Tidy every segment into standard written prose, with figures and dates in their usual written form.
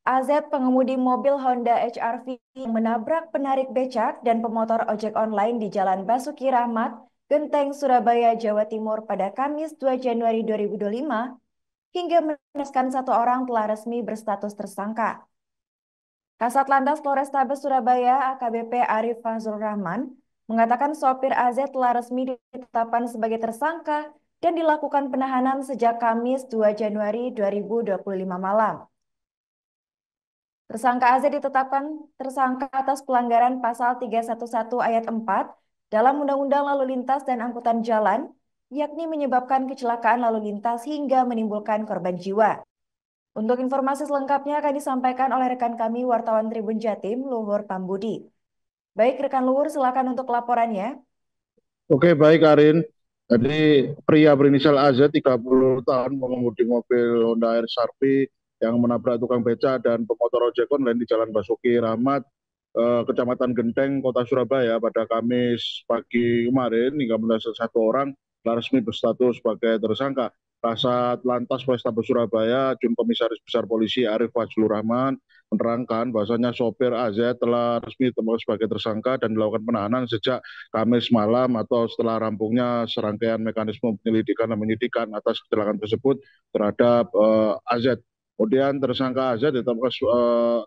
AZ pengemudi mobil Honda HR-V yang menabrak penarik becak dan pemotor ojek online di Jalan Basuki Rahmat, Genteng, Surabaya, Jawa Timur pada Kamis 2 Januari 2025 hingga menewaskan satu orang telah resmi berstatus tersangka. Kasat Lantas Polrestabes Surabaya AKBP Arif Fazlur Rahman mengatakan sopir AZ telah resmi ditetapkan sebagai tersangka dan dilakukan penahanan sejak Kamis 2 Januari 2025 malam. Tersangka AZ ditetapkan tersangka atas pelanggaran pasal 311 ayat 4 dalam Undang-Undang Lalu Lintas dan Angkutan Jalan, yakni menyebabkan kecelakaan lalu lintas hingga menimbulkan korban jiwa. Untuk informasi selengkapnya akan disampaikan oleh rekan kami wartawan Tribun Jatim, Luhur Pambudi. Baik rekan Luhur, silakan untuk laporannya. Oke, baik Arin. Jadi pria berinisial AZ 30 tahun mengemudi mobil Honda HR-V yang menabrak tukang beca dan pemotor ojek online di Jalan Basuki Rahmat, Kecamatan Genteng, Kota Surabaya pada Kamis pagi kemarin hingga menewaskan satu orang telah resmi berstatus sebagai tersangka. Kasat Lantas Polrestabes Surabaya, Jun Komisaris Besar Polisi Arif Fazlur Rahman menerangkan bahwasanya sopir AZ telah resmi ditetapkan sebagai tersangka dan dilakukan penahanan sejak Kamis malam atau setelah rampungnya serangkaian mekanisme penyelidikan dan penyidikan atas kecelakaan tersebut terhadap AZ. Kemudian tersangka AZ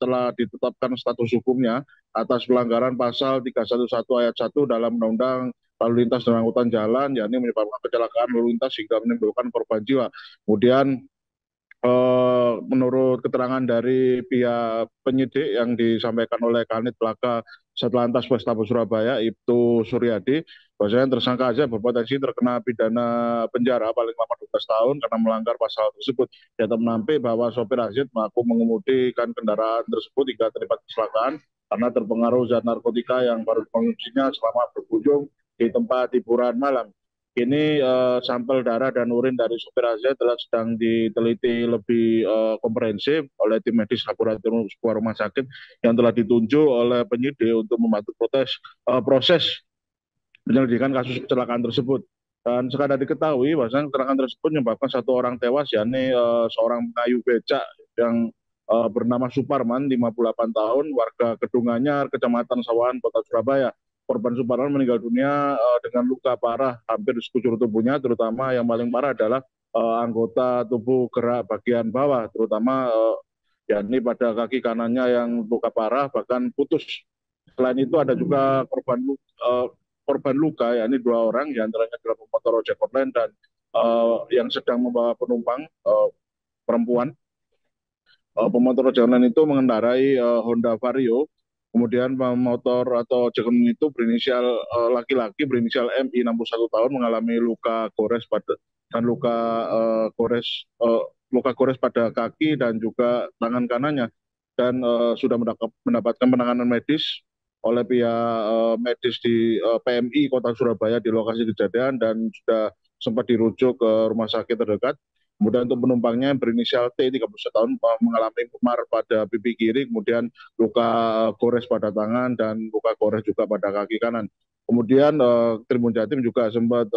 telah ditetapkan status hukumnya atas pelanggaran pasal 311 ayat 1 dalam Undang-Undang Lalu Lintas dan Angkutan Jalan, yakni menyebabkan kecelakaan lalu lintas hingga menimbulkan korban jiwa. Kemudian menurut keterangan dari pihak penyidik yang disampaikan oleh Kanit Laka Satlantas Polrestabes Surabaya, Ibtu Suryadi, bahwasanya tersangka AZ berpotensi terkena pidana penjara paling lama 12 tahun karena melanggar pasal tersebut. Data menampik bahwa sopir AZ mengaku mengemudikan kendaraan tersebut hingga terlibat kecelakaan karena terpengaruh zat narkotika yang baru dikonsumsinya selama berkunjung di tempat hiburan malam. Kini sampel darah dan urin dari sopir AZ telah sedang diteliti lebih komprehensif oleh tim medis laboratorium sebuah rumah sakit yang telah ditunjuk oleh penyidik untuk membantu proses penyelidikan kasus kecelakaan tersebut. Dan sekadar diketahui, bahwasanya kecelakaan tersebut menyebabkan satu orang tewas, yakni seorang pengayuh becak yang bernama Suparman, 58 tahun, warga Kedunganyar, Kecamatan Sawahan, Kota Surabaya. Korban Suparman meninggal dunia dengan luka parah hampir di sekujur tubuhnya, terutama yang paling parah adalah anggota tubuh gerak bagian bawah, terutama yakni pada kaki kanannya yang luka parah bahkan putus. Selain itu ada juga korban luka, yakni dua orang, diantaranya adalah pemotor ojek online dan yang sedang membawa penumpang perempuan. Pemotor ojek online itu mengendarai Honda Vario. Kemudian pemotor atau ojek online itu berinisial laki-laki berinisial MI 61 tahun mengalami luka gores dan luka gores pada kaki dan juga tangan kanannya, dan sudah mendapatkan penanganan medis oleh pihak medis di PMI Kota Surabaya di lokasi kejadian dan sudah sempat dirujuk ke rumah sakit terdekat. Kemudian untuk penumpangnya berinisial T 31 tahun mengalami memar pada pipi kiri, kemudian luka gores pada tangan dan luka gores juga pada kaki kanan. Kemudian Tribun Jatim juga sempat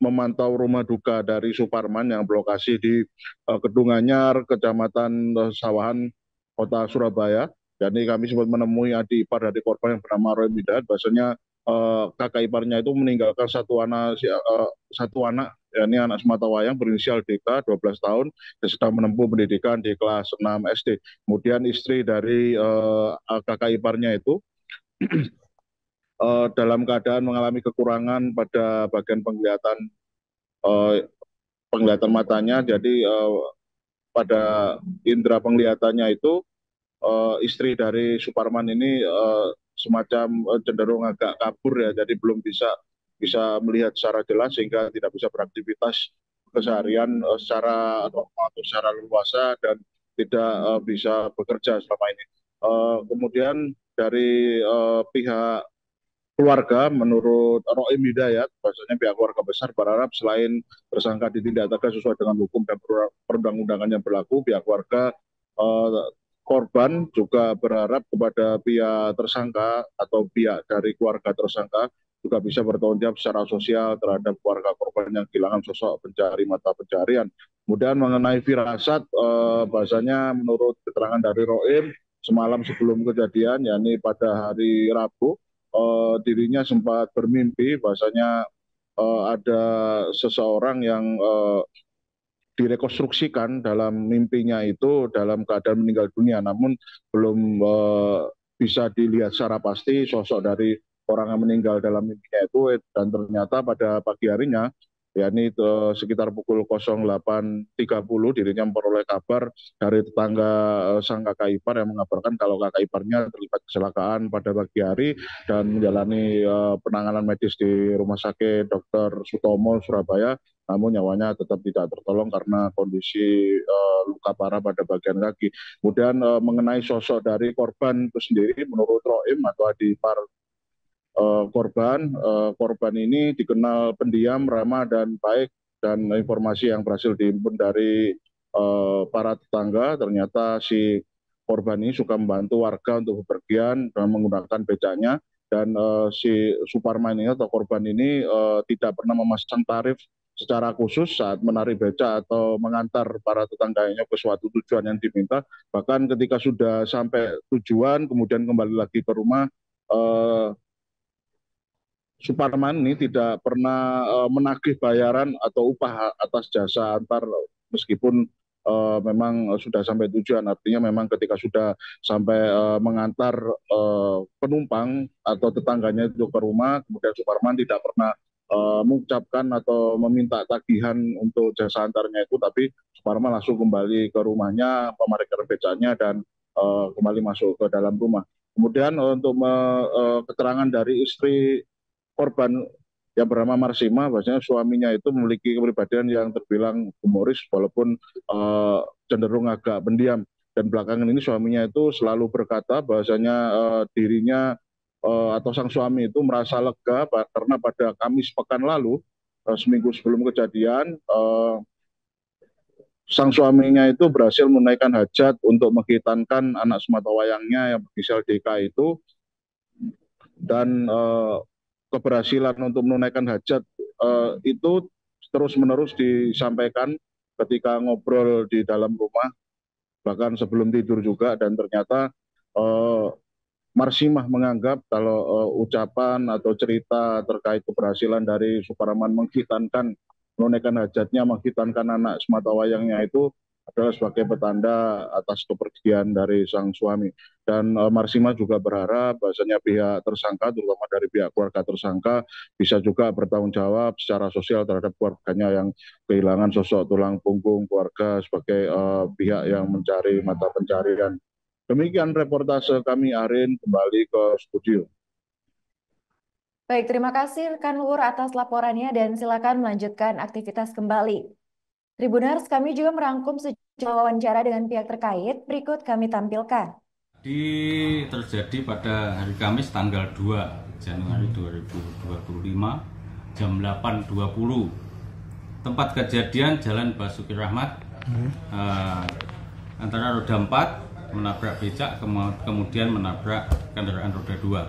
memantau rumah duka dari Suparman yang berlokasi di Kedunganyar, Kecamatan Sawahan, Kota Surabaya. Jadi kami sempat menemui adik ipar dari korban yang bernama Roy Midat, bahwasanya kakak iparnya itu meninggalkan satu anak, yakni anak sematawayang berinisial DK 12 tahun yang sedang menempuh pendidikan di kelas 6 SD. Kemudian istri dari kakak iparnya itu dalam keadaan mengalami kekurangan pada bagian eh, penglihatan matanya. Jadi pada indera penglihatannya itu istri dari Suparman ini semacam cenderung agak kabur ya, jadi belum bisa bisa melihat secara jelas sehingga tidak bisa beraktivitas keseharian secara normal atau secara leluasa dan tidak bisa bekerja selama ini. Kemudian dari pihak keluarga, menurut Roim Hidayat, bahwasanya pihak keluarga besar berharap selain tersangka ditindak tegas sesuai dengan hukum dan perundang-undangan yang berlaku, pihak keluarga korban juga berharap kepada pihak tersangka atau pihak dari keluarga tersangka juga bisa bertanggung jawab secara sosial terhadap keluarga korban yang kehilangan sosok pencari mata pencarian. Kemudian mengenai firasat, bahasanya menurut keterangan dari Roim, semalam sebelum kejadian, yakni pada hari Rabu, dirinya sempat bermimpi bahasanya ada seseorang yang direkonstruksikan dalam mimpinya itu dalam keadaan meninggal dunia, namun belum bisa dilihat secara pasti sosok dari orang yang meninggal dalam mimpinya itu, dan ternyata pada pagi harinya, yakni sekitar pukul 08.30, dirinya memperoleh kabar dari tetangga sang kakak ipar yang mengabarkan kalau kakak iparnya terlibat kecelakaan pada pagi hari dan menjalani penanganan medis di Rumah Sakit Dr. Sutomo Surabaya, namun nyawanya tetap tidak tertolong karena kondisi luka parah pada bagian kaki. Kemudian mengenai sosok dari korban itu sendiri, menurut Roim atau adik ipar korban ini dikenal pendiam, ramah dan baik, dan informasi yang berhasil dihimpun dari para tetangga, ternyata si korban ini suka membantu warga untuk bepergian dengan menggunakan becaknya, dan si Suparman ini atau korban ini tidak pernah memasang tarif secara khusus saat menarik becak atau mengantar para tetangganya ke suatu tujuan yang diminta. Bahkan ketika sudah sampai tujuan kemudian kembali lagi ke rumah, eh, Suparman ini tidak pernah menagih bayaran atau upah atas jasa antar, meskipun memang sudah sampai tujuan. Artinya memang ketika sudah sampai mengantar penumpang atau tetangganya itu ke rumah, kemudian Suparman tidak pernah mengucapkan atau meminta tagihan untuk jasa antarnya itu, tapi Suparman langsung kembali ke rumahnya, memarkir becanya, dan kembali masuk ke dalam rumah. Kemudian untuk keterangan dari istri korban yang bernama Marsima, bahwasanya suaminya itu memiliki kepribadian yang terbilang humoris walaupun cenderung agak pendiam, dan belakangan ini suaminya itu selalu berkata bahwasanya dirinya atau sang suami itu merasa lega karena pada Kamis pekan lalu, seminggu sebelum kejadian, sang suaminya itu berhasil menunaikan hajat untuk menghitankan anak sematawayangnya yang berinisial DK itu, dan keberhasilan untuk menunaikan hajat itu terus-menerus disampaikan ketika ngobrol di dalam rumah, bahkan sebelum tidur juga, dan ternyata Marsimah menganggap kalau ucapan atau cerita terkait keberhasilan dari Suparman menghitankan menunaikan hajatnya, menghitankan anak sematawayangnya itu adalah sebagai petanda atas kepergian dari sang suami. Dan Marsima juga berharap bahwasanya pihak tersangka, terutama dari pihak keluarga tersangka, bisa juga bertanggung jawab secara sosial terhadap keluarganya yang kehilangan sosok tulang punggung keluarga sebagai pihak yang mencari mata pencarian. Demikian reportase kami, Arin, kembali ke studio. Baik, terima kasih rekan Luhur atas laporannya dan silakan melanjutkan aktivitas kembali. Tribuners, kami juga merangkum sejumlah wawancara dengan pihak terkait. Berikut kami tampilkan. Terjadi pada hari Kamis tanggal 2 Januari 2025 jam 8.20. Tempat kejadian Jalan Basuki Rahmat, antara roda 4 menabrak becak, kemudian menabrak kendaraan roda 2.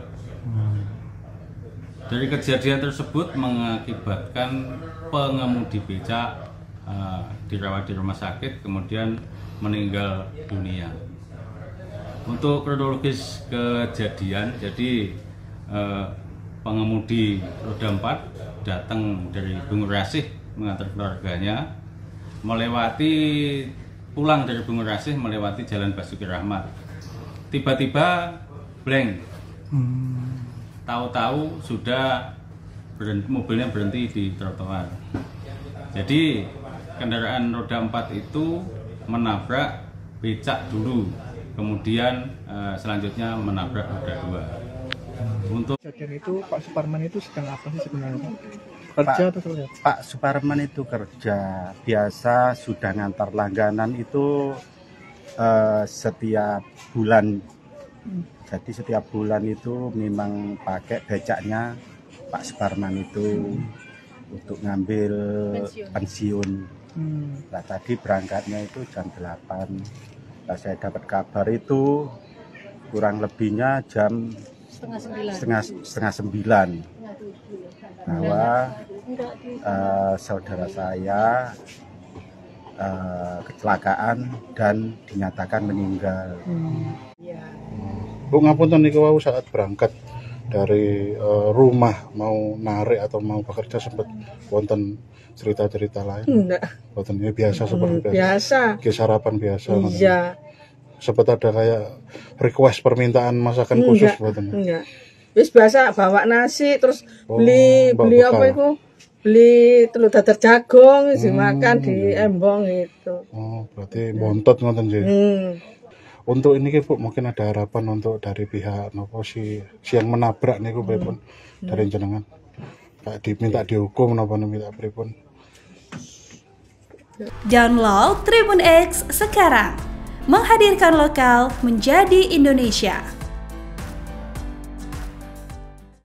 Dari kejadian tersebut mengakibatkan pengemudi becak dirawat di rumah sakit, kemudian meninggal dunia. Untuk kronologis kejadian, jadi pengemudi roda 4 datang dari Bungurasih mengantar keluarganya, pulang dari Bungurasih melewati Jalan Basuki Rahmat. Tiba-tiba blank. Tahu-tahu sudah mobilnya berhenti di trotoar. Jadi kendaraan roda 4 itu menabrak becak dulu, kemudian selanjutnya menabrak roda 2. Untuk kejadian itu Pak Suparman itu sedang apa sih sebenarnya? Kerja atau apa? Pak Suparman itu kerja, biasa sudah ngantar langganan itu setiap bulan. Jadi setiap bulan itu memang pakai becaknya Pak Suparman itu untuk ngambil pensiun. Nah, tadi berangkatnya itu jam 8. Nah, saya dapat kabar itu kurang lebihnya jam setengah 9 bahwa saudara saya kecelakaan dan dinyatakan meninggal. Bu, ngapunten niku wau saat berangkat dari rumah mau narik atau mau bekerja sempat wonten cerita-cerita lain? Enggak. Wonten ya biasa seperti biasa. Biasa. Kayak sarapan biasa. Iya. Sempat ada kayak request permintaan masakan khusus wonten? Enggak. Wis biasa bawa nasi terus beli apa itu? Beli telur dadar jagung dimakan di embong itu. Oh, berarti bontot ngoten nggih. Untuk ini Bu, mungkin ada harapan untuk dari pihak nopo si yang menabrak niku pripun dari jenengan? Kayak diminta dihukum napa minta pripun? Download Tribun X sekarang. Menghadirkan lokal menjadi Indonesia.